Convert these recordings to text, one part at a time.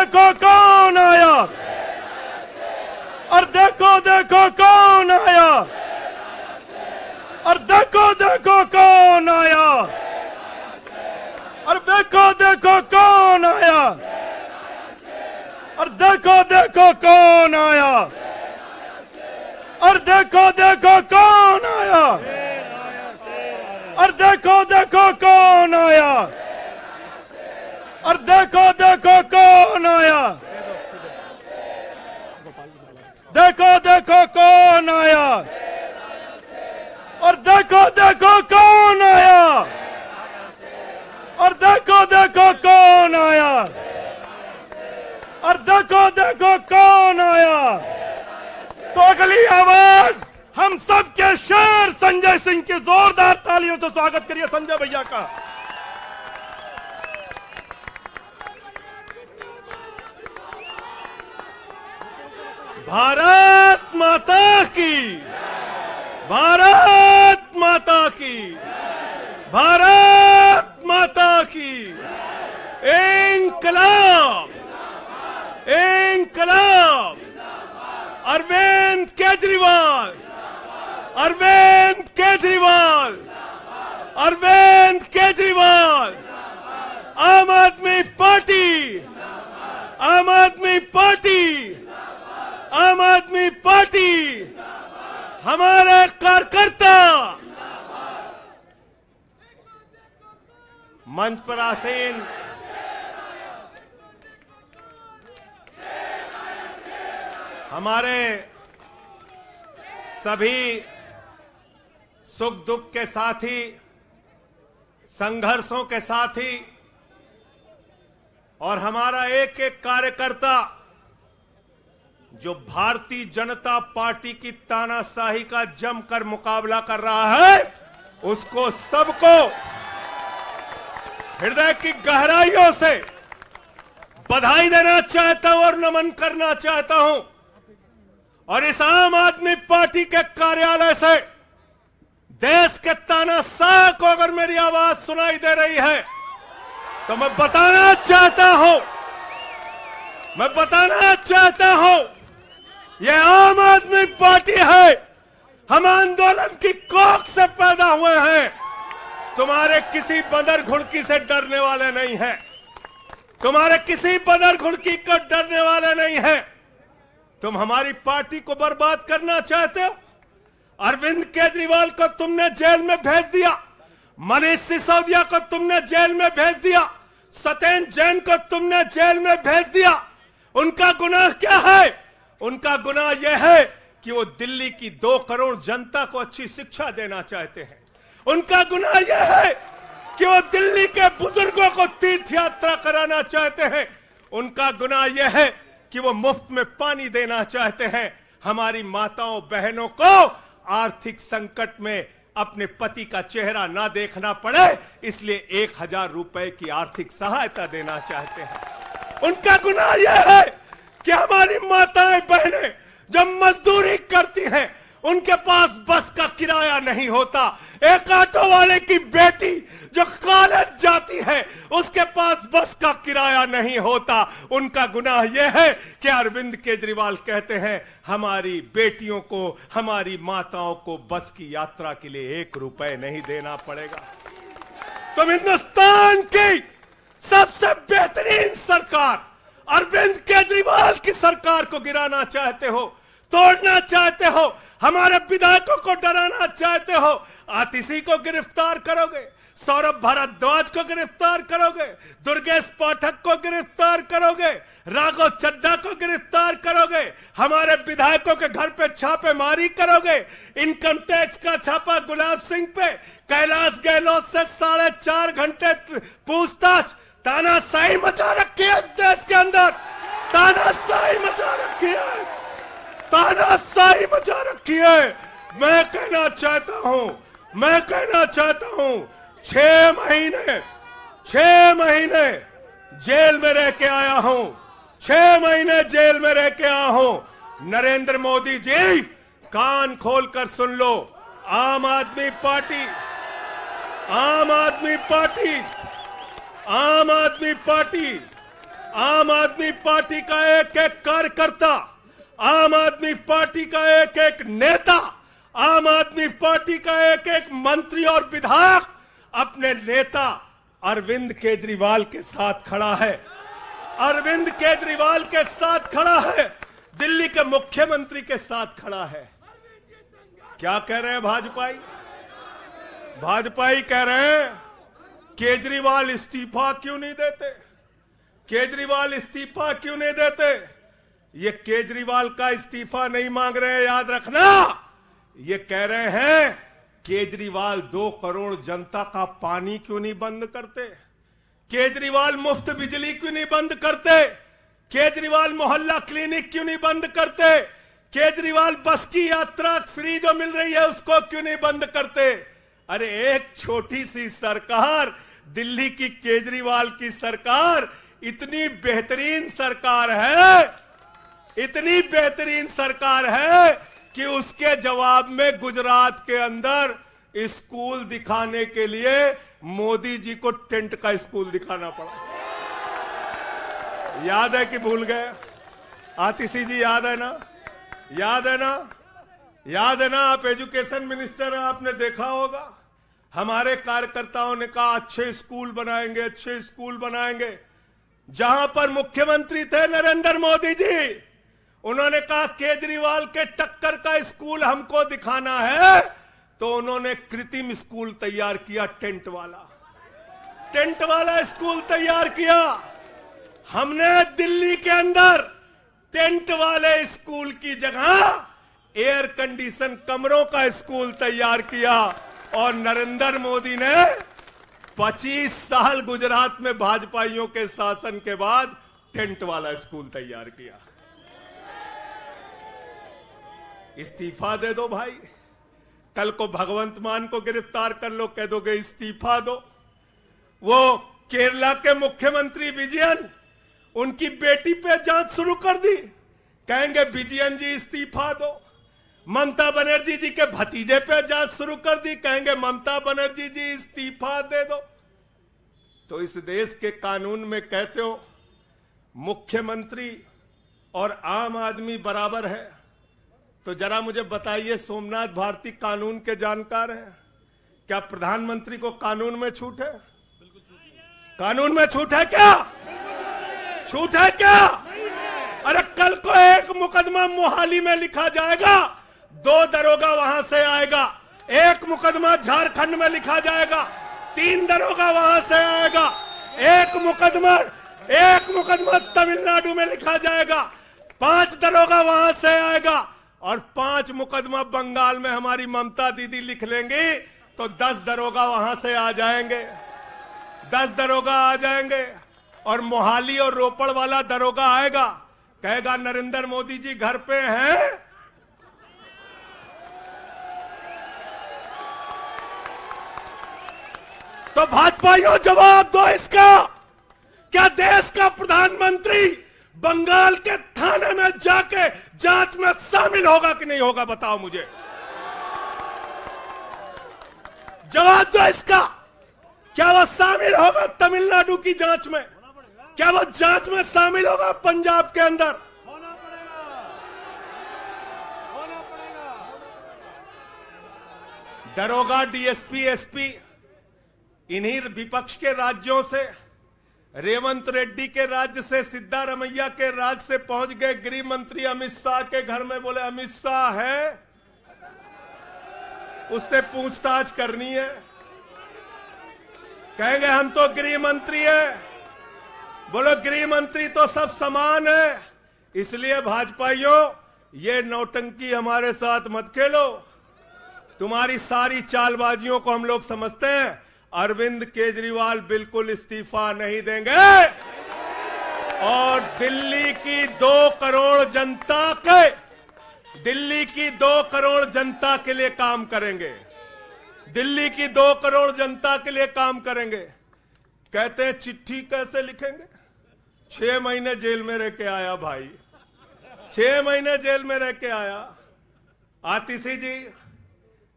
देखो कौन आया, और देखो देखो कौन आया, और देखो देखो कौन आया, और देखो देखो कौन आया, और देखो देखो कौन आया, और देखो देखो कौन आया, और देखो देखो कौन आया, और देखो देखो कौन आया, देखो देखो कौन आया, और देखो देखो कौन आया, और देखो देखो कौन आया, और देखो देखो कौन आया। तो अगली आवाज हम सब के शेर संजय सिंह की जोरदार तालियों से स्वागत करिए संजय भैया का। भारत माता की, भारत माता की, भारत माता की। इंकलाब, इंकलाब। अरविंद केजरीवाल, अरविंद केजरीवाल, अरविंद केजरीवाल। आम आदमी पार्टी, आम आदमी पार्टी, आम आदमी पार्टी। हमारे कार्यकर्ता मंच पर आसीन हमारे सभी सुख दुख के साथी, संघर्षों के साथी, और हमारा एक एक कार्यकर्ता जो भारतीय जनता पार्टी की तानाशाही का जमकर मुकाबला कर रहा है, उसको सबको हृदय की गहराइयों से बधाई देना चाहता हूं और नमन करना चाहता हूं। और इस आम आदमी पार्टी के कार्यालय से देश के तानाशाह को अगर मेरी आवाज सुनाई दे रही है तो मैं बताना चाहता हूं, मैं बताना चाहता हूं, यह आम आदमी पार्टी है। हम आंदोलन की कोख से पैदा हुए हैं। तुम्हारे किसी बंदर घुड़की से डरने वाले नहीं हैं, तुम्हारे किसी बंदर घुड़की को डरने वाले नहीं हैं। तुम हमारी पार्टी को बर्बाद करना चाहते हो। अरविंद केजरीवाल को तुमने जेल में भेज दिया, मनीष सिसोदिया को तुमने जेल में भेज दिया, सत्येंद्र जैन को तुमने जेल में भेज दिया। उनका गुनाह क्या है? उनका गुनाह यह है कि वो दिल्ली की 2 करोड़ जनता को अच्छी शिक्षा देना चाहते हैं। उनका गुनाह यह है कि वो दिल्ली के बुजुर्गों को तीर्थ यात्रा कराना चाहते हैं। उनका गुनाह यह है कि वो मुफ्त में पानी देना चाहते हैं। हमारी माताओं बहनों को आर्थिक संकट में अपने पति का चेहरा ना देखना पड़े, इसलिए 1000 रुपए की आर्थिक सहायता देना चाहते हैं। उनका गुनाह यह है कि हमारी माताएं बहनें जब मजदूरी करती हैं, उनके पास बस का किराया नहीं होता। एक ऑटो वाले की बेटी जो कॉलेज जाती है, उसके पास बस का किराया नहीं होता। उनका गुनाह यह है कि अरविंद केजरीवाल कहते हैं हमारी बेटियों को, हमारी माताओं को बस की यात्रा के लिए 1 रुपए नहीं देना पड़ेगा। तुम हिंदुस्तान की सबसे बेहतरीन सरकार अरविंद केजरीवाल की सरकार को गिराना चाहते हो, तोड़ना चाहते हो, हमारे विधायकों को डराना चाहते हो। आतिशी को गिरफ्तार करोगे, सौरभ भारद्वाज को गिरफ्तार करोगे, दुर्गेश पाठक को गिरफ्तार करोगे, राघव चड्ढा को गिरफ्तार करोगे, हमारे विधायकों के घर पे छापेमारी करोगे, इनकम टैक्स का छापा गुलाब सिंह पे, कैलाश गहलोत से 4.5 घंटे पूछताछ। तानाशाही मचा रखी है इस देश के अंदर, तानाशाही मचा रखी है, तानाशाही मचा रखी है। मैं कहना चाहता हूं, मैं कहना चाहता हूं, 6 महीने जेल में रह के आया हूं, 6 महीने जेल में रह के आया हूं। नरेंद्र मोदी जी, कान खोलकर सुन लो, आम आदमी पार्टी, आम आदमी पार्टी, आम आदमी पार्टी आम आदमी पार्टी का एक एक कार्यकर्ता, आम आदमी पार्टी का एक एक नेता, आम आदमी पार्टी का एक एक मंत्री और विधायक अपने नेता अरविंद केजरीवाल के साथ खड़ा है। अरविंद केजरीवाल के साथ खड़ा है, दिल्ली के मुख्यमंत्री के साथ खड़ा है। क्या कह रहे हैं भाजपाई? भाजपाई कह रहे हैं केजरीवाल इस्तीफा क्यों नहीं देते, केजरीवाल इस्तीफा क्यों नहीं देते। ये केजरीवाल का इस्तीफा नहीं मांग रहे हैं, याद रखना। ये कह रहे हैं केजरीवाल 2 करोड़ जनता का पानी क्यों नहीं बंद करते, केजरीवाल मुफ्त बिजली क्यों नहीं बंद करते, केजरीवाल मोहल्ला क्लिनिक क्यों नहीं बंद करते, केजरीवाल बस की यात्रा फ्री जो मिल रही है उसको क्यों नहीं बंद करते। अरे एक छोटी सी सरकार, दिल्ली की केजरीवाल की सरकार इतनी बेहतरीन सरकार है, इतनी बेहतरीन सरकार है कि उसके जवाब में गुजरात के अंदर स्कूल दिखाने के लिए मोदी जी को टेंट का स्कूल दिखाना पड़ा। याद है कि भूल गए? आतिशी जी याद है ना? याद है ना? याद है ना? आप एजुकेशन मिनिस्टर हैं, आपने देखा होगा। हमारे कार्यकर्ताओं ने कहा अच्छे स्कूल बनाएंगे, अच्छे स्कूल बनाएंगे। जहां पर मुख्यमंत्री थे नरेंद्र मोदी जी, उन्होंने कहा केजरीवाल के टक्कर का स्कूल हमको दिखाना है, तो उन्होंने कृत्रिम स्कूल तैयार किया, टेंट वाला स्कूल तैयार किया। हमने दिल्ली के अंदर टेंट वाले स्कूल की जगह एयर कंडीशन कमरों का स्कूल तैयार किया। और नरेंद्र मोदी ने 25 साल गुजरात में भाजपाइयों के शासन के बाद टेंट वाला स्कूल तैयार किया। इस्तीफा दे दो भाई, कल को भगवंत मान को गिरफ्तार कर लो, कह दोगे इस्तीफा दो। वो केरला के मुख्यमंत्री विजयन, उनकी बेटी पे जांच शुरू कर दी, कहेंगे विजयन जी इस्तीफा दो। ममता बनर्जी जी के भतीजे पे जांच शुरू कर दी, कहेंगे ममता बनर्जी जी इस्तीफा दे दो। तो इस देश के कानून में कहते हो मुख्यमंत्री और आम आदमी बराबर है, तो जरा मुझे बताइए, सोमनाथ भारती कानून के जानकार हैं, क्या प्रधानमंत्री को कानून में छूट है? कानून में छूट है क्या? छूट है क्या? अरे कल को एक मुकदमा मोहाली में लिखा जाएगा, 2 दरोगा वहां से आएगा। एक मुकदमा झारखंड में लिखा जाएगा, 3 दरोगा वहां से आएगा। एक मुकदमा तमिलनाडु में लिखा जाएगा, 5 दरोगा वहां से आएगा। और 5 मुकदमा बंगाल में हमारी ममता दीदी लिख लेंगी, तो 10 दरोगा वहां से आ जाएंगे, 10 दरोगा आ जाएंगे। और मोहाली और रोपड़ वाला दरोगा आएगा, कहेगा नरेंद्र मोदी जी घर पे हैं। तो भाजपाइयों जवाब दो इसका, क्या देश का प्रधानमंत्री बंगाल के थाने में जाके जांच में शामिल होगा कि नहीं होगा? बताओ मुझे, जवाब दो इसका। क्या वो शामिल होगा तमिलनाडु की जांच में? क्या वो जांच में शामिल होगा पंजाब के अंदर? दरोगा, डीएसपी, एसपी इन्हीं विपक्ष के राज्यों से, रेवंत रेड्डी के राज्य से, सिद्धारमैया के राज्य से पहुंच गए गृह मंत्री अमित शाह के घर में। बोले अमित शाह है, उससे पूछताछ करनी है। कहेंगे हम तो गृह मंत्री है। बोलो गृह मंत्री तो सब समान है। इसलिए भाजपाइयों, ये नौटंकी हमारे साथ मत खेलो। तुम्हारी सारी चालबाजियों को हम लोग समझते हैं। अरविंद केजरीवाल बिल्कुल इस्तीफा नहीं देंगे और दिल्ली की 2 करोड़ जनता के लिए काम करेंगे। दिल्ली की 2 करोड़ जनता के लिए काम करेंगे। कहते हैं चिट्ठी कैसे लिखेंगे? 6 महीने जेल में रह के आया भाई, 6 महीने जेल में रह के आया। आतिशी जी,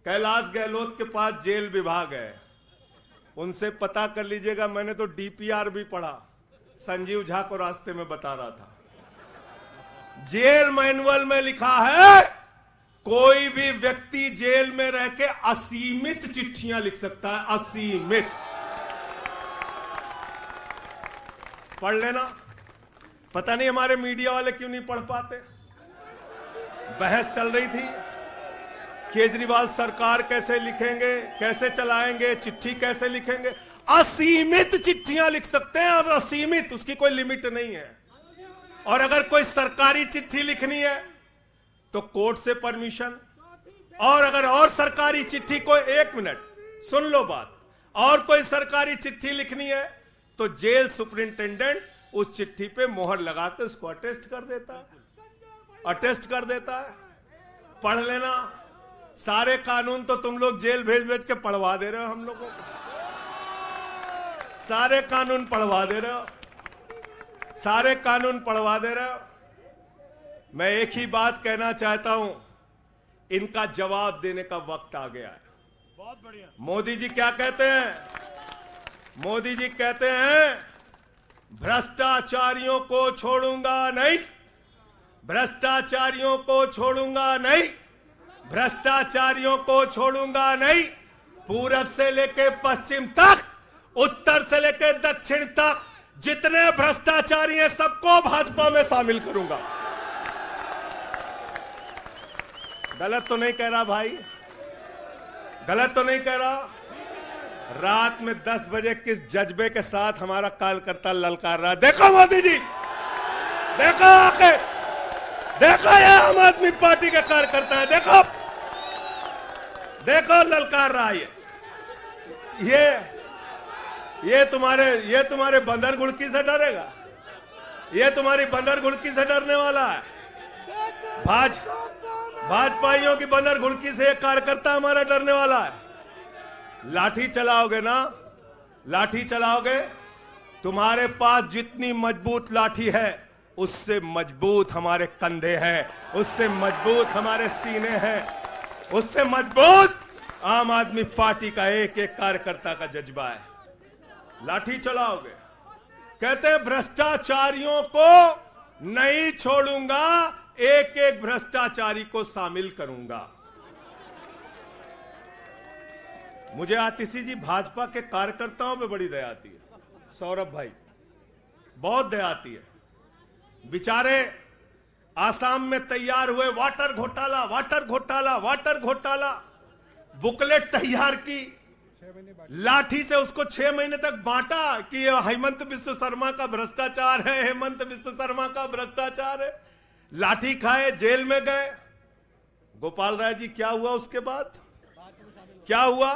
कैलाश गहलोत के पास जेल विभाग है, उनसे पता कर लीजिएगा। मैंने तो डीपीआर भी पढ़ा, संजीव झा को रास्ते में बता रहा था, जेल मैनुअल में लिखा है कोई भी व्यक्ति जेल में रह के असीमित चिट्ठियां लिख सकता है, असीमित। पढ़ लेना। पता नहीं हमारे मीडिया वाले क्यों नहीं पढ़ पाते। बहस चल रही थी, केजरीवाल सरकार कैसे लिखेंगे, कैसे चलाएंगे, चिट्ठी कैसे लिखेंगे। असीमित चिट्ठियां लिख सकते हैं अब, असीमित, उसकी कोई लिमिट नहीं है। और अगर कोई सरकारी चिट्ठी लिखनी है तो कोर्ट से परमिशन, और अगर और सरकारी चिट्ठी को, 1 मिनट सुन लो बात, और कोई सरकारी चिट्ठी लिखनी है तो जेल सुपरिंटेंडेंट उस चिट्ठी पे मोहर लगा के उसको अटेस्ट कर देता है, अटेस्ट कर देता है। पढ़ लेना। सारे कानून तो तुम लोग जेल भेज भेज के पढ़वा दे रहे हो हम लोगों को, सारे कानून पढ़वा दे रहे हो, सारे कानून पढ़वा दे रहे हो। मैं एक ही बात कहना चाहता हूं, इनका जवाब देने का वक्त आ गया है। बहुत बढ़िया। मोदी जी क्या कहते हैं? मोदी जी कहते हैं भ्रष्टाचारियों को छोड़ूंगा नहीं, भ्रष्टाचारियों को छोड़ूंगा नहीं, भ्रष्टाचारियों को छोड़ूंगा नहीं। पूरब से लेके पश्चिम तक, उत्तर से लेके दक्षिण तक जितने भ्रष्टाचारी हैं सबको भाजपा में शामिल करूंगा। गलत तो नहीं कह रहा भाई? गलत तो नहीं कह रहा? रात में 10 बजे किस जज्बे के साथ हमारा कार्यकर्ता ललकार रहा है। देखो मोदी जी, देखो आके, देखो ये आम आदमी पार्टी के कार्यकर्ता है, देखो देखो ललकार रहा है। ये तुम्हारे बंदर गुड़की से डरेगा? ये तुम्हारी बंदर गुड़की से डरने वाला है? भाजपाइयों की बंदर गुड़की से एक कार्यकर्ता हमारा डरने वाला है? लाठी चलाओगे ना, लाठी चलाओगे। तुम्हारे पास जितनी मजबूत लाठी है उससे मजबूत हमारे कंधे हैं, उससे मजबूत हमारे सीने हैं, उससे मजबूत आम आदमी पार्टी का एक एक कार्यकर्ता का जज्बा है। लाठी चलाओगे। कहते हैं भ्रष्टाचारियों को नहीं छोड़ूंगा, एक एक भ्रष्टाचारी को शामिल करूंगा। मुझे आतिशी जी भाजपा के कार्यकर्ताओं पे बड़ी दया आती है, सौरभ भाई, बहुत दया आती है। बेचारे आसाम में तैयार हुए, वाटर घोटाला, वाटर घोटाला, वाटर घोटाला, बुकलेट तैयार की, लाठी से उसको 6 महीने तक बांटा कि ये हेमंत बिस्व शर्मा का भ्रष्टाचार है, हेमंत बिस्व शर्मा का भ्रष्टाचार है। लाठी खाए, जेल में गए। गोपाल राय जी क्या हुआ उसके बाद? क्या हुआ?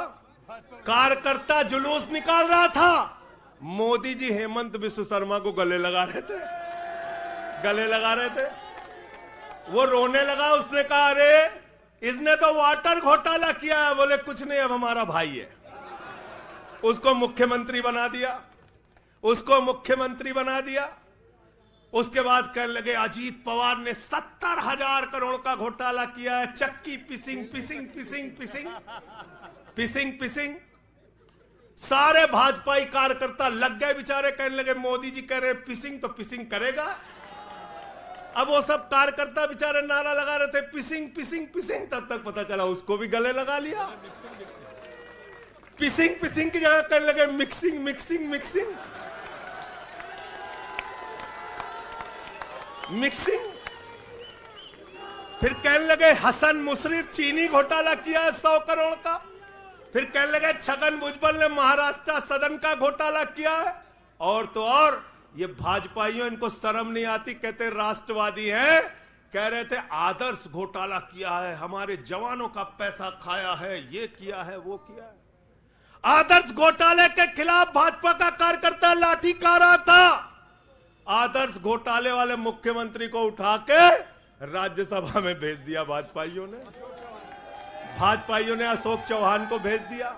कार्यकर्ता जुलूस निकाल रहा था, मोदी जी हेमंत बिस्व शर्मा को गले लगा रहे थे, गले लगा रहे थे। वो रोने लगा, उसने कहा अरे इसने तो वाटर घोटाला किया है। बोले कुछ नहीं, अब हमारा भाई है। उसको मुख्यमंत्री बना दिया, उसको मुख्यमंत्री बना दिया। उसके बाद कहने लगे अजीत पवार ने 70,000 करोड़ का घोटाला किया है, चक्की पिसिंग पिसिंग पिसिंग पिसिंग पिसिंग पिसिंग। सारे भाजपाई कार्यकर्ता लग गए बेचारे, कहने लगे मोदी जी कह रहे पिसिंग तो पिसिंग करेगा। अब वो सब कार्यकर्ता बेचारे नारा लगा रहे थे पिसिंग पिसिंग पिसिंग, तब तक पता चला उसको भी गले लगा लिया। पिसिंग पिसिंग की जगह कहने लगे मिक्सिंग मिक्सिंग मिक्सिंग मिक्सिंग। फिर कहने लगे हसन मुशर्रफ चीनी घोटाला किया है 100 करोड़ का। फिर कहने लगे छगन भुजबल ने महाराष्ट्र सदन का घोटाला किया है। और तो और ये भाजपाइयों, इनको शर्म नहीं आती, कहते राष्ट्रवादी हैं, कह रहे थे आदर्श घोटाला किया है, हमारे जवानों का पैसा खाया है, ये किया है, वो किया है। आदर्श घोटाले के खिलाफ भाजपा का कार्यकर्ता लाठी खा रहा था। आदर्श घोटाले वाले मुख्यमंत्री को उठा के राज्यसभा में भेज दिया भाजपाइयों ने। भाजपाइयों ने अशोक चौहान को भेज दिया।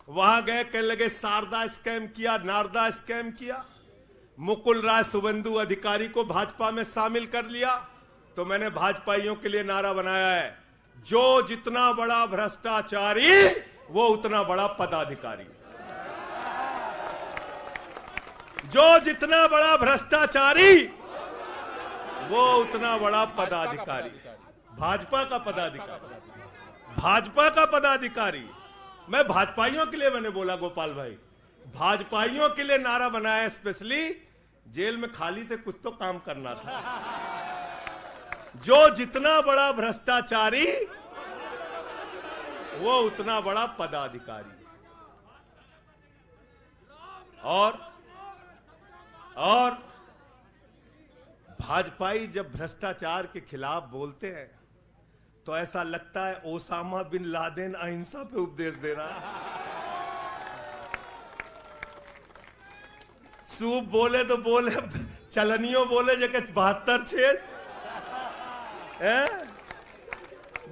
वहां गए, कहने लगे शारदा स्कैम किया, नारदा स्कैम किया। मुकुल राय शुभेंदु अधिकारी को भाजपा में शामिल कर लिया। तो मैंने भाजपाइयों के लिए नारा बनाया है, जो जितना बड़ा भ्रष्टाचारी वो उतना बड़ा पदाधिकारी। जो जितना बड़ा भ्रष्टाचारी वो उतना बड़ा पदाधिकारी। भाजपा का पदाधिकारी, भाजपा का पदाधिकारी। मैं भाजपाइयों के लिए मैंने बोला गोपाल भाई, भाजपाइयों के लिए नारा बनाया स्पेशली। जेल में खाली थे, कुछ तो काम करना था। जो जितना बड़ा भ्रष्टाचारी वो उतना बड़ा पदाधिकारी। और भाजपाई जब भ्रष्टाचार के खिलाफ बोलते हैं तो ऐसा लगता है ओसामा बिन लादेन अहिंसा पे उपदेश दे रहा है। सूप बोले तो बोले, चलनियों बोले जगह 72 छेद।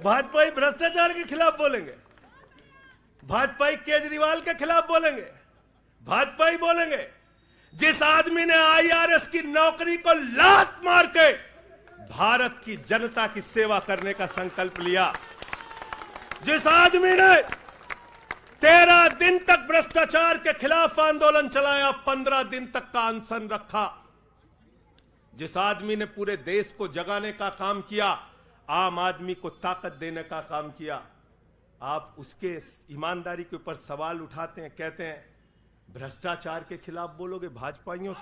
भाजपाई भ्रष्टाचार के खिलाफ बोलेंगे, भाजपाई केजरीवाल के खिलाफ बोलेंगे, भाजपाई बोलेंगे जिस आदमी ने आईआरएस की नौकरी को लात मार के भारत की जनता की सेवा करने का संकल्प लिया, जिस आदमी ने 13 दिन तक भ्रष्टाचार के खिलाफ आंदोलन चलाया, 15 दिन तक का अनशन रखा, जिस आदमी ने पूरे देश को जगाने का काम किया, आम आदमी को ताकत देने का काम किया, आप उसके ईमानदारी के ऊपर सवाल उठाते हैं, कहते हैं भ्रष्टाचार के खिलाफ बोलोगे। भाजपाइयों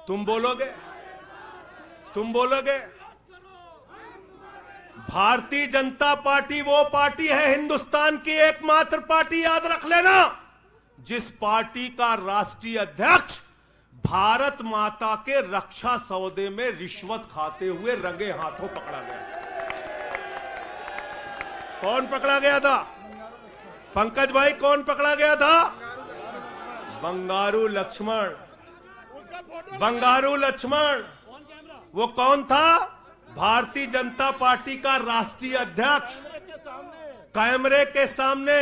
तुम बोलोगे, तुम बोलोगे। भारतीय जनता पार्टी वो पार्टी है, हिंदुस्तान की एकमात्र पार्टी, याद रख लेना, जिस पार्टी का राष्ट्रीय अध्यक्ष भारत माता के रक्षा सौदे में रिश्वत खाते हुए रंगे हाथों पकड़ा गया। कौन पकड़ा गया था? पंकज भाई, कौन पकड़ा गया था? बंगारू लक्ष्मण। बंगारू लक्ष्मण वो कौन था? भारतीय जनता पार्टी का राष्ट्रीय अध्यक्ष। कैमरे के सामने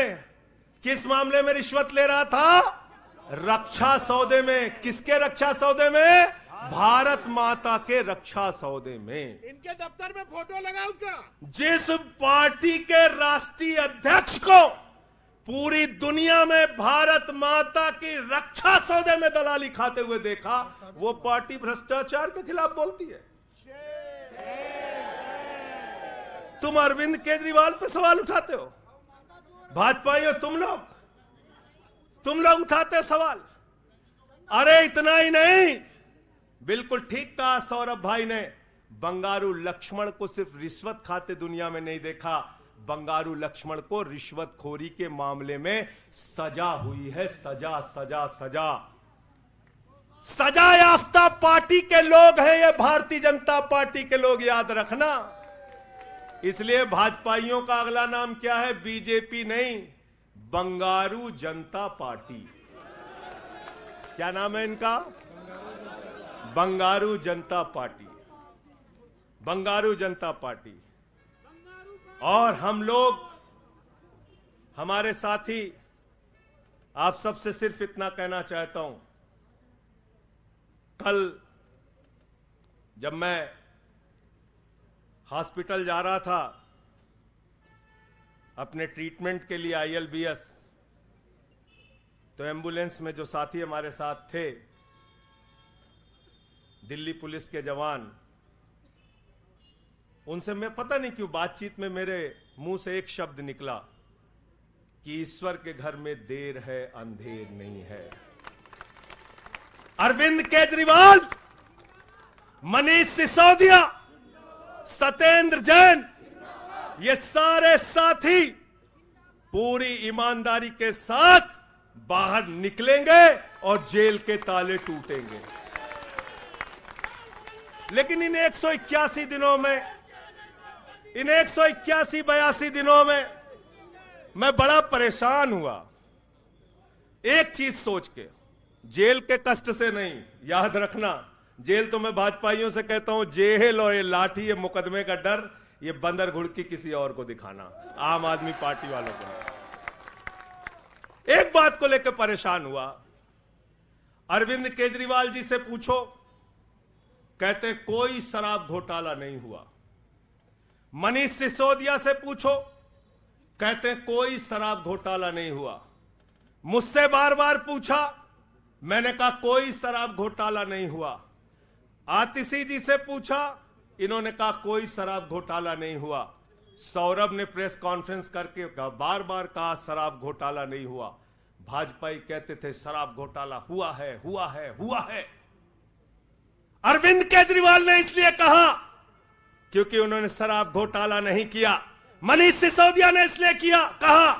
किस मामले में रिश्वत ले रहा था? रक्षा सौदे में। किसके रक्षा सौदे में? भारत माता के रक्षा सौदे में। इनके दफ्तर में फोटो लगा उसका। जिस पार्टी के राष्ट्रीय अध्यक्ष को पूरी दुनिया में भारत माता की रक्षा सौदे में दलाली खाते हुए देखा, वो पार्टी भ्रष्टाचार के खिलाफ बोलती है। तुम अरविंद केजरीवाल पे सवाल उठाते हो, भाजपाइयों तुम लोग उठाते सवाल। अरे इतना ही नहीं, बिल्कुल ठीक कहा सौरभ भाई ने, बंगारू लक्ष्मण को सिर्फ रिश्वत खाते दुनिया में नहीं देखा, बंगारू लक्ष्मण को रिश्वतखोरी के मामले में सजा हुई है। सजा सजा सजा सजा याफ्ता पार्टी के लोग हैं ये, भारतीय जनता पार्टी के लोग, याद रखना। इसलिए भाजपाइयों का अगला नाम क्या है? बीजेपी नहीं, बंगारू जनता पार्टी। क्या नाम है इनका? बंगारू जनता पार्टी। बंगारू जनता पार्टी। और हम लोग, हमारे साथी, आप सबसे सिर्फ इतना कहना चाहता हूं, कल जब मैं हॉस्पिटल जा रहा था अपने ट्रीटमेंट के लिए ILBS, तो एम्बुलेंस में जो साथी हमारे साथ थे, दिल्ली पुलिस के जवान, उनसे मैं पता नहीं क्यों बातचीत में मेरे मुंह से एक शब्द निकला कि ईश्वर के घर में देर है अंधेर नहीं है। अरविंद केजरीवाल, मनीष सिसोदिया, सत्येंद्र जैन, ये सारे साथी पूरी ईमानदारी के साथ बाहर निकलेंगे और जेल के ताले टूटेंगे। लेकिन इन 181 दिनों में, इन 181-82 दिनों में मैं बड़ा परेशान हुआ, एक चीज सोच के, जेल के कष्ट से नहीं, याद रखना, जेल तो मैं भाजपाइयों से कहता हूं, जेल और ये लाठी, ये मुकदमे का डर, ये बंदर घुड़की किसी और को दिखाना, आम आदमी पार्टी वालों को। एक बात को लेकर परेशान हुआ, अरविंद केजरीवाल जी से पूछो, कहते कोई शराब घोटाला नहीं हुआ। मनीष सिसोदिया से पूछो, कहते कोई शराब घोटाला नहीं हुआ। मुझसे बार बार पूछा, मैंने कहा कोई शराब घोटाला नहीं हुआ। आतिशी जी से पूछा, इन्होंने कहा कोई शराब घोटाला नहीं हुआ। सौरभ ने प्रेस कॉन्फ्रेंस करके बार बार कहा शराब घोटाला नहीं हुआ। भाजपाई कहते थे शराब घोटाला हुआ है, हुआ है, हुआ है। अरविंद केजरीवाल ने इसलिए कहा क्योंकि उन्होंने शराब घोटाला नहीं किया। मनीष सिसोदिया ने इसलिए कहा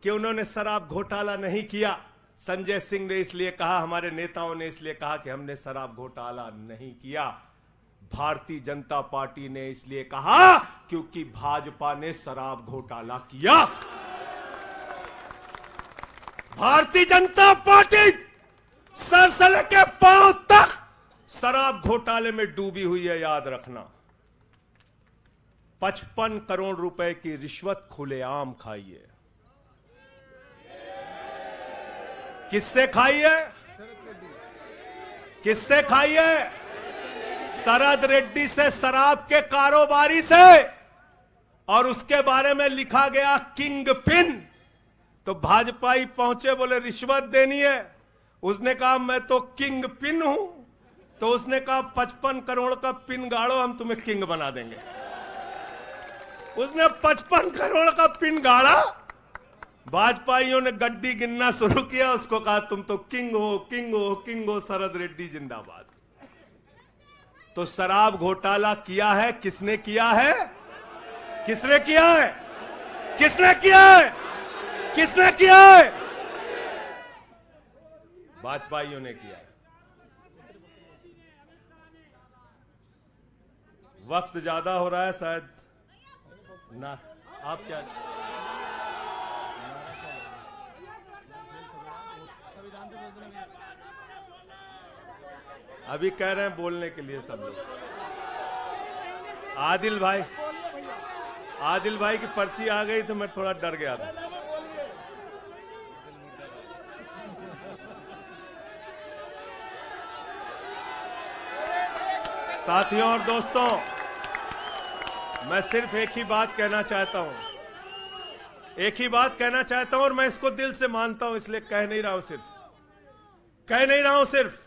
कि उन्होंने शराब घोटाला नहीं किया। संजय सिंह ने इसलिए कहा, हमारे नेताओं ने इसलिए कहा कि हमने शराब घोटाला नहीं किया। भारतीय जनता पार्टी ने इसलिए कहा क्योंकि भाजपा ने शराब घोटाला किया। भारतीय जनता पार्टी सर से लेकर पांव तक शराब घोटाले में डूबी हुई है, याद रखना। 55 करोड़ रुपए की रिश्वत खुलेआम खाई है। किससे खाई है? किससे खाई है? शरद रेड्डी से, शराब के कारोबारी से। और उसके बारे में लिखा गया किंग पिन। तो भाजपाई पहुंचे, बोले रिश्वत देनी है। उसने कहा मैं तो किंग पिन हूं। तो उसने कहा 55 करोड़ का पिन गाड़ो, हम तुम्हें किंग बना देंगे। उसने 55 करोड़ का पिन गाड़ा। भाजपाइयों ने गड्डी गिनना शुरू किया। उसको कहा तुम तो किंग हो, किंग हो, किंग हो, शरद रेड्डी जिंदाबाद। तो शराब घोटाला किया है। किसने किया है? किसने किया है? किसने किया है? किसने किया है? भाजपाइयों ने किया है। वक्त ज्यादा हो रहा है शायद ना। आप क्या अभी कह रहे हैं बोलने के लिए सब लोग? आदिल भाई की पर्ची आ गई तो मैं थोड़ा डर गया था। साथियों और दोस्तों, मैं सिर्फ एक ही बात कहना चाहता हूं। एक ही बात कहना चाहता हूं और मैं इसको दिल से मानता हूं, इसलिए कह नहीं रहा हूं सिर्फ।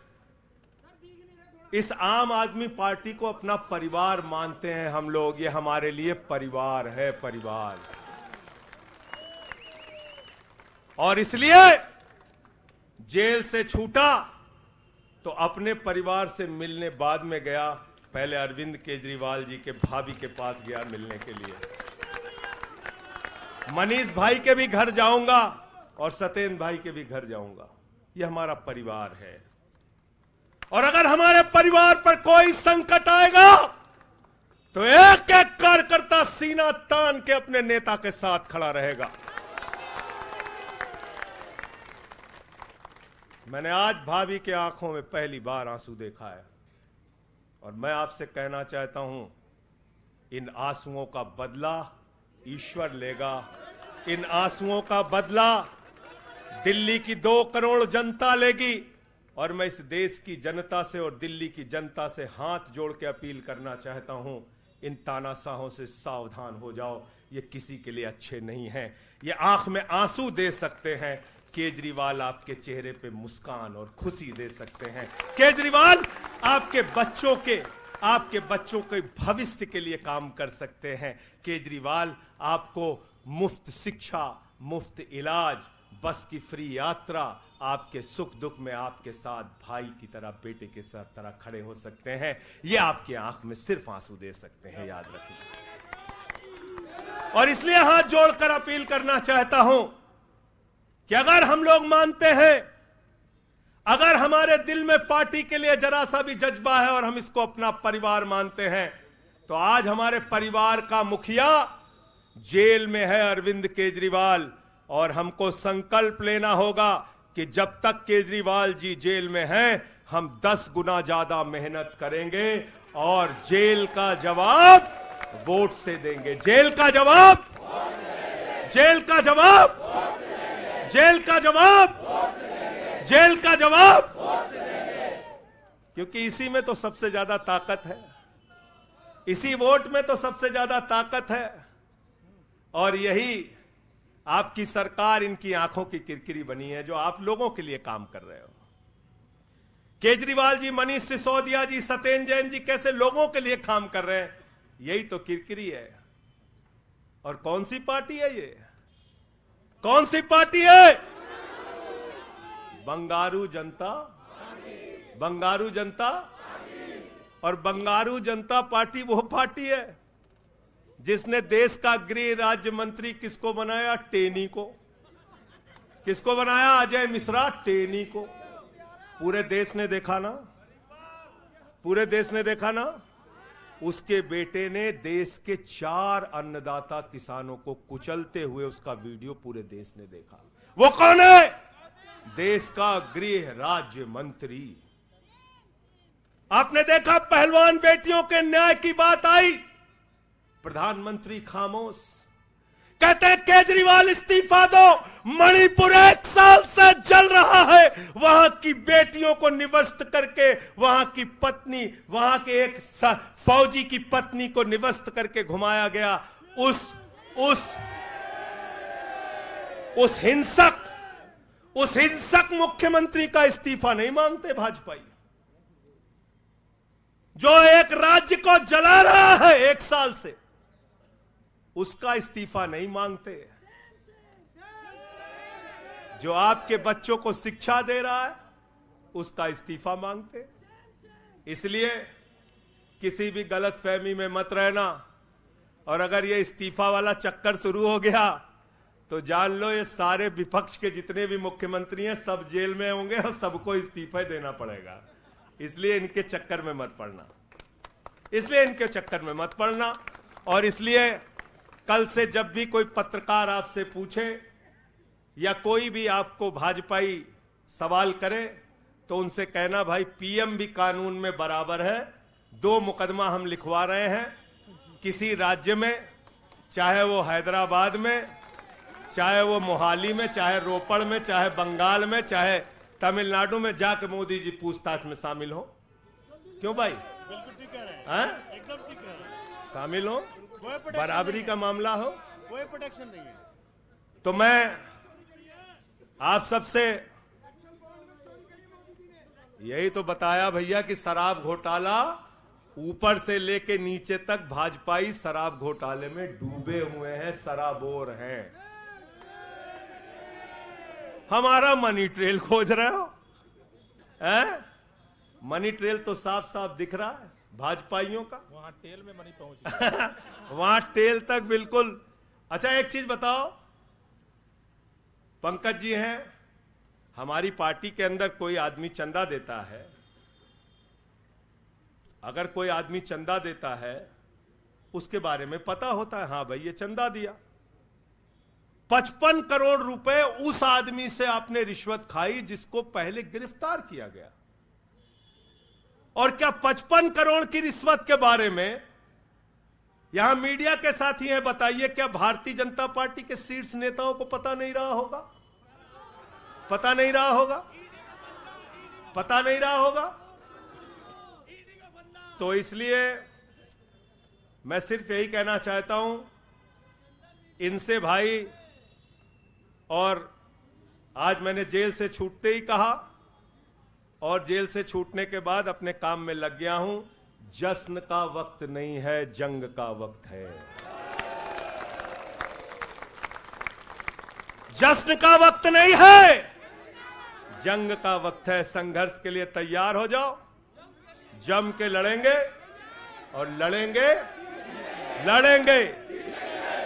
इस आम आदमी पार्टी को अपना परिवार मानते हैं हम लोग। ये हमारे लिए परिवार है, परिवार। और इसलिए जेल से छूटा तो अपने परिवार से मिलने बाद में गया। पहले अरविंद केजरीवाल जी के भाभी के पास गया मिलने के लिए। मनीष भाई के भी घर जाऊंगा और सत्येंद्र भाई के भी घर जाऊंगा। यह हमारा परिवार है। और अगर हमारे परिवार पर कोई संकट आएगा तो एक एक कार्यकर्ता सीना तान के अपने नेता के साथ खड़ा रहेगा। मैंने आज भाभी के आंखों में पहली बार आंसू देखा है और मैं आपसे कहना चाहता हूं, इन आंसुओं का बदला ईश्वर लेगा। इन आंसुओं का बदला दिल्ली की 2 करोड़ जनता लेगी। और मैं इस देश की जनता से और दिल्ली की जनता से हाथ जोड़ के अपील करना चाहता हूं, इन तानाशाहों से सावधान हो जाओ। ये किसी के लिए अच्छे नहीं हैं। ये आंख में आंसू दे सकते हैं, केजरीवाल आपके चेहरे पे मुस्कान और खुशी दे सकते हैं। केजरीवाल आपके बच्चों के भविष्य के लिए काम कर सकते हैं। केजरीवाल आपको मुफ्त शिक्षा, मुफ्त इलाज, बस की फ्री यात्रा, आपके सुख दुख में आपके साथ भाई की तरह, बेटे के साथ तरह खड़े हो सकते हैं। ये आपकी आंख में सिर्फ आंसू दे सकते हैं, याद रखिए। और इसलिए हाथ जोड़कर अपील करना चाहता हूं कि अगर हम लोग मानते हैं, अगर हमारे दिल में पार्टी के लिए जरा सा भी जज्बा है और हम इसको अपना परिवार मानते हैं, तो आज हमारे परिवार का मुखिया जेल में है, अरविंद केजरीवाल। और हमको संकल्प लेना होगा कि जब तक केजरीवाल जी जेल में हैं, हम 10 गुना ज्यादा मेहनत करेंगे और जेल का जवाब वोट से देंगे। जेल का जवाब क्योंकि इसी में तो सबसे ज्यादा ताकत है, इसी वोट में तो सबसे ज्यादा ताकत है। और यही आपकी सरकार इनकी आंखों की किरकिरी बनी है, जो आप लोगों के लिए काम कर रहे हो। केजरीवाल जी, मनीष सिसोदिया जी, सत्येंद्र जैन जी कैसे लोगों के लिए काम कर रहे हैं, यही तो किरकिरी है। और कौन सी पार्टी है ये? कौन सी पार्टी है? बंगारू जनता, बंगारू जनता। और बंगारू जनता पार्टी वो पार्टी है जिसने देश का गृह राज्य मंत्री किसको बनाया? टेनी को। किसको बनाया? अजय मिश्रा टेनी को। पूरे देश ने देखा ना, पूरे देश ने देखा ना। उसके बेटे ने देश के 4 अन्नदाता किसानों को कुचलते हुए उसका वीडियो पूरे देश ने देखा। वो कौन है? देश का गृह राज्य मंत्री। आपने देखा पहलवान बेटियों के न्याय की बात आई, प्रधानमंत्री खामोश। कहते हैं केजरीवाल इस्तीफा दो, मणिपुर 1 साल से जल रहा है। वहां की बेटियों को निवस्त करके, वहां की पत्नी, वहां के एक फौजी की पत्नी को निवस्त करके घुमाया गया। उस हिंसक मुख्यमंत्री का इस्तीफा नहीं मांगते भाजपाई, जो एक राज्य को जला रहा है 1 साल से, उसका इस्तीफा नहीं मांगते। जो आपके बच्चों को शिक्षा दे रहा है उसका इस्तीफा मांगते। इसलिए किसी भी गलतफहमी में मत रहना। और अगर ये इस्तीफा वाला चक्कर शुरू हो गया तो जान लो ये सारे विपक्ष के जितने भी मुख्यमंत्री हैं सब जेल में होंगे और सबको इस्तीफा देना पड़ेगा। इसलिए इनके चक्कर में मत पड़ना, इसलिए इनके चक्कर में मत पड़ना। और इसलिए कल से जब भी कोई पत्रकार आपसे पूछे या कोई भी आपको भाजपाई सवाल करे तो उनसे कहना, भाई पीएम भी कानून में बराबर है। 2 मुकदमा हम लिखवा रहे हैं किसी राज्य में, चाहे वो हैदराबाद में, चाहे वो मोहाली में, चाहे रोपड़ में, चाहे बंगाल में, चाहे तमिलनाडु में, जाके मोदी जी पूछताछ में शामिल हो। क्यों भाई? बिल्कुल ठीक कह रहे हैं, हाँ? एकदम ठीक कह रहे हैं। शामिल हो, बराबरी का मामला हो, कोई प्रोटेक्शन नहीं है। तो मैं आप सबसे यही तो बताया भैया कि शराब घोटाला ऊपर से लेके नीचे तक भाजपाई शराब घोटाले में डूबे हुए हैं, शराबोर हैं। हमारा मनी ट्रेल खोज रहे हो? मनी ट्रेल तो साफ साफ दिख रहा है भाजपाइयों का। वहां टेल में मनी पहुंच गया। वहां टेल तक बिल्कुल। अच्छा एक चीज बताओ, पंकज जी हैं, हमारी पार्टी के अंदर कोई आदमी चंदा देता है, अगर कोई आदमी चंदा देता है उसके बारे में पता होता है, हाँ भाई ये चंदा दिया। 55 करोड़ रुपए उस आदमी से आपने रिश्वत खाई जिसको पहले गिरफ्तार किया गया। और क्या 55 करोड़ की रिश्वत के बारे में यहां मीडिया के साथी हैं, बताइए क्या भारतीय जनता पार्टी के शीर्ष नेताओं को पता नहीं रहा होगा? पता नहीं रहा होगा? पता नहीं रहा होगा? तो इसलिए मैं सिर्फ यही कहना चाहता हूं इनसे भाई, और आज मैंने जेल से छूटते ही कहा और जेल से छूटने के बाद अपने काम में लग गया हूं। जश्न का वक्त नहीं है, जंग का वक्त है। जश्न का वक्त नहीं है, जंग का वक्त है। संघर्ष के लिए तैयार हो जाओ, जम के लड़ेंगे और लड़ेंगे, लड़ेंगे,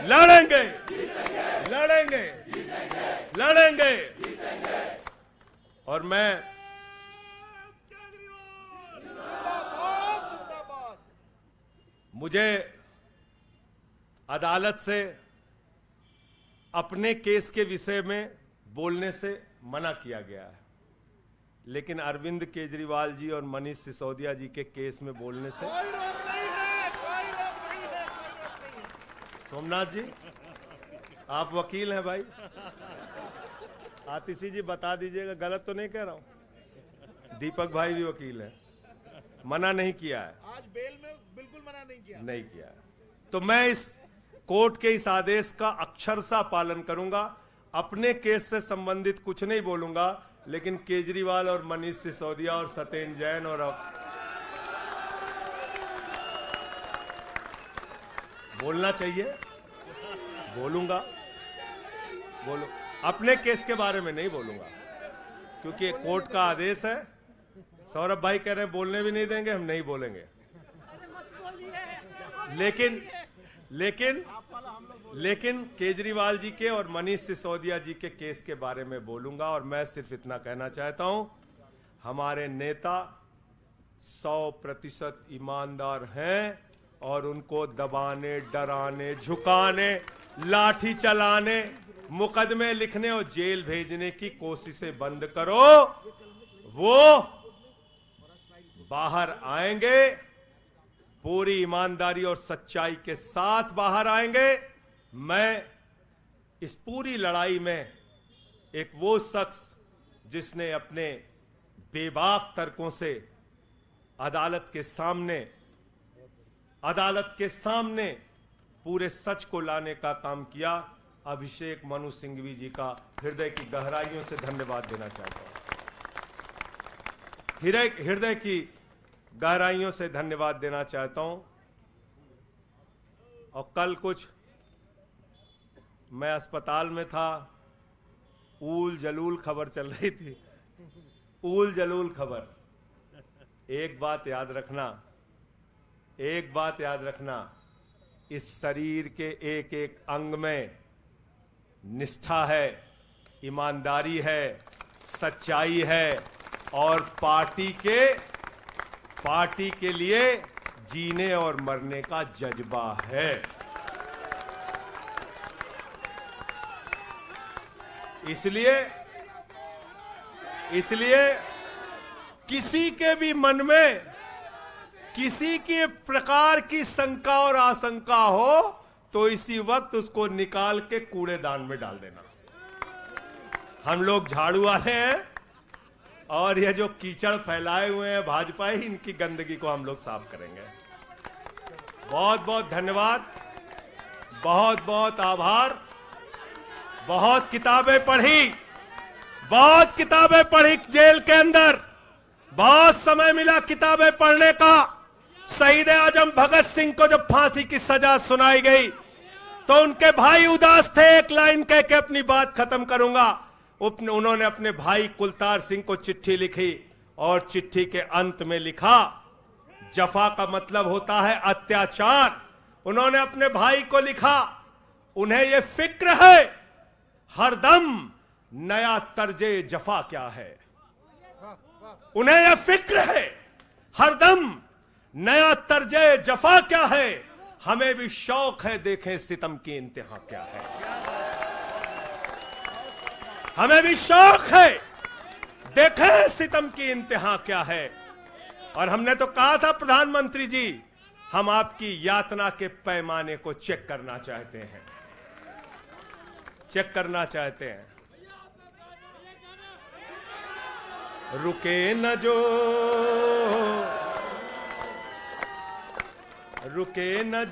लड़ेंगे, लड़ेंगे, लड़ेंगे। और मैं मुझे अदालत से अपने केस के विषय में बोलने से मना किया गया है, लेकिन अरविंद केजरीवाल जी और मनीष सिसोदिया जी के केस में बोलने से कोई रोक नहीं है, कोई रोक नहीं है, कोई रोक नहीं है। सोमनाथ जी आप वकील हैं भाई, आतिशी जी बता दीजिएगा गलत तो नहीं कह रहा हूं। दीपक भाई भी वकील हैं, मना नहीं किया है, आज बेल में बिल्कुल मना नहीं किया। नहीं किया है। तो मैं इस कोर्ट के इस आदेश का अक्षरशः पालन करूंगा। अपने केस से संबंधित कुछ नहीं बोलूंगा, लेकिन केजरीवाल और मनीष सिसोदिया और सत्येंद्र जैन और बोलना चाहिए, बोलूंगा, बोलो। अपने केस के बारे में नहीं बोलूंगा क्योंकि कोर्ट का आदेश है। सौरभ भाई कह रहे हैं बोलने भी नहीं देंगे, हम नहीं बोलेंगे। लेकिन केजरीवाल जी के और मनीष सिसोदिया जी के केस के बारे में बोलूंगा। और मैं सिर्फ इतना कहना चाहता हूं, हमारे नेता 100% ईमानदार हैं और उनको दबाने, डराने, झुकाने, लाठी चलाने, मुकदमे लिखने और जेल भेजने की कोशिशें बंद करो। वो बाहर आएंगे, पूरी ईमानदारी और सच्चाई के साथ बाहर आएंगे। मैं इस पूरी लड़ाई में एक वो शख्स जिसने अपने बेबाक तर्कों से अदालत के सामने पूरे सच को लाने का काम किया, अभिषेक मनु सिंघवी जी का हृदय की गहराइयों से धन्यवाद देना चाहता हूं। हृदय की गहराइयों से धन्यवाद देना चाहता हूं। और कल कुछ मैं अस्पताल में था, ऊल जलूल खबर चल रही थी, ऊल जलूल खबर। एक बात याद रखना, इस शरीर के एक एक अंग में निष्ठा है, ईमानदारी है, सच्चाई है और पार्टी के लिए जीने और मरने का जज्बा है। इसलिए किसी के भी मन में किसी के प्रकार की शंका और आशंका हो तो इसी वक्त उसको निकाल के कूड़ेदान में डाल देना। हम लोग झाड़ू वाले हैं और ये जो कीचड़ फैलाए हुए हैं भाजपा ही, इनकी गंदगी को हम लोग साफ करेंगे। बहुत बहुत धन्यवाद, बहुत बहुत आभार। बहुत किताबें पढ़ी जेल के अंदर, बहुत समय मिला किताबें पढ़ने का। शहीद आजम भगत सिंह को जब फांसी की सजा सुनाई गई तो उनके भाई उदास थे। एक लाइन कह के अपनी बात खत्म करूंगा। उन्होंने अपने भाई कुलतार सिंह को चिट्ठी लिखी और चिट्ठी के अंत में लिखा, जफा का मतलब होता है अत्याचार। उन्होंने अपने भाई को लिखा, उन्हें यह फिक्र है हरदम नया तर्जे जफा क्या है। उन्हें यह फिक्र है हरदम नया तर्जे जफा क्या है। हमें भी शौक है देखें सितम की इंतहा क्या है। हमें भी शौक है देखें सितम की इंतहा क्या है। और हमने तो कहा था प्रधानमंत्री जी, हम आपकी यातना के पैमाने को चेक करना चाहते हैं, चेक करना चाहते हैं। रुके न जो झुके न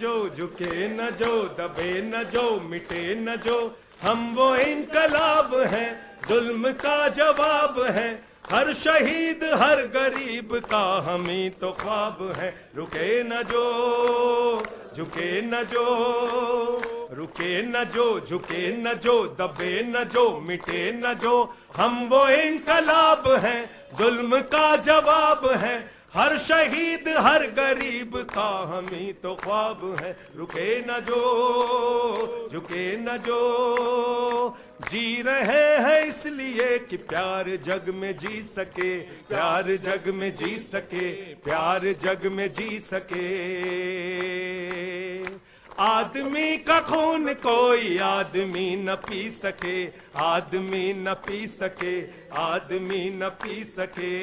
जो, दबे न जो, मिटे न जो, हम वो इनकलाब हैं, जुल्म का जवाब है। हर शहीद हर गरीब का हम ही तो ख्वाब है। रुके न जो झुके न जो, रुके न जो झुके न जो, दबे न जो, मिटे न जो, हम वो इनकलाब हैं, जुल्म का जवाब है। हर शहीद हर गरीब का हम ही तो ख्वाब है। रुके न जो झुके न जो, जी रहे हैं इसलिए कि प्यार जग में जी सके, प्यार जग में जी सके, प्यार जग में जी सके। आदमी का खून कोई आदमी न पी सके, आदमी न पी सके, आदमी न पी सके।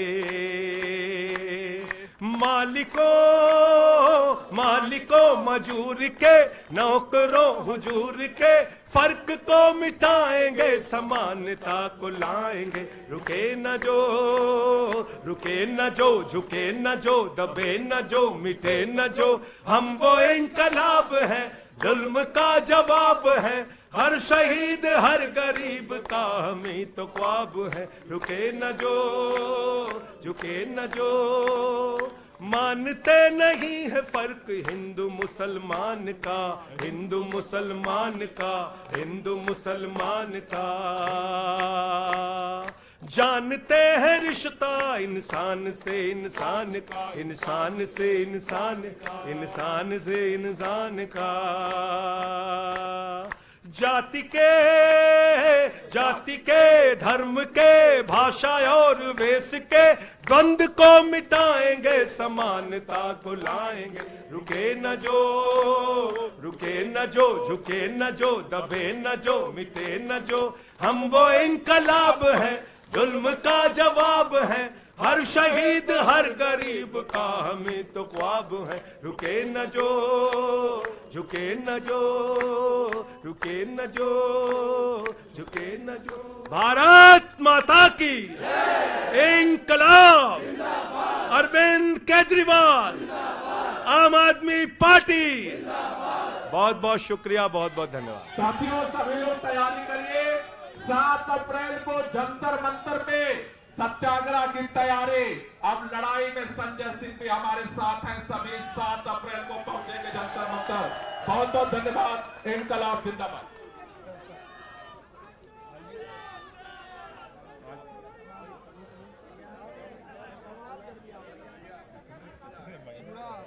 मालिकों मजूर के, नौकरों हुजूर के, फर्क को मिटाएंगे, समानता को लाएंगे। रुके न जो झुके न जो, दबे न जो, मिटे न जो, हम वो इनकलाब हैं, जुल्म का जवाब है। हर शहीद हर गरीब का हमें तो ख्वाब है, रुके न जो झुके न जो। मानते नहीं है फर्क हिंदू मुसलमान का, हिंदू मुसलमान का, हिंदू मुसलमान का। जानते हैं रिश्ता इंसान से इंसान का, इंसान से इंसान, इंसान से इंसान का। जाति के धर्म के भाषा और वेश के द्वंद को मिटाएंगे, समानता को लाएंगे। रुके न जो झुके न जो, दबे न जो मिटे न जो। हम वो इनकलाब है, जुल्म का जवाब है। हर शहीद हर गरीब का हमें तो ख्वाब है, रुके न जो झुके न जो, रुके न जो झुके न जो। भारत माता की इंकलाब। अरविंद केजरीवाल, आम आदमी पार्टी। बहुत बहुत शुक्रिया, बहुत बहुत धन्यवाद। साथियों सभी लोग तैयारी करिए, 7 अप्रैल को जंतर मंतर पे सत्याग्रह की तैयारी। अब लड़ाई में संजय सिंह भी हमारे साथ हैं, सभी 7 अप्रैल को पहुंचेंगे जंतर मंतर। बहुत बहुत धन्यवाद। इंकलाब जिंदाबाद।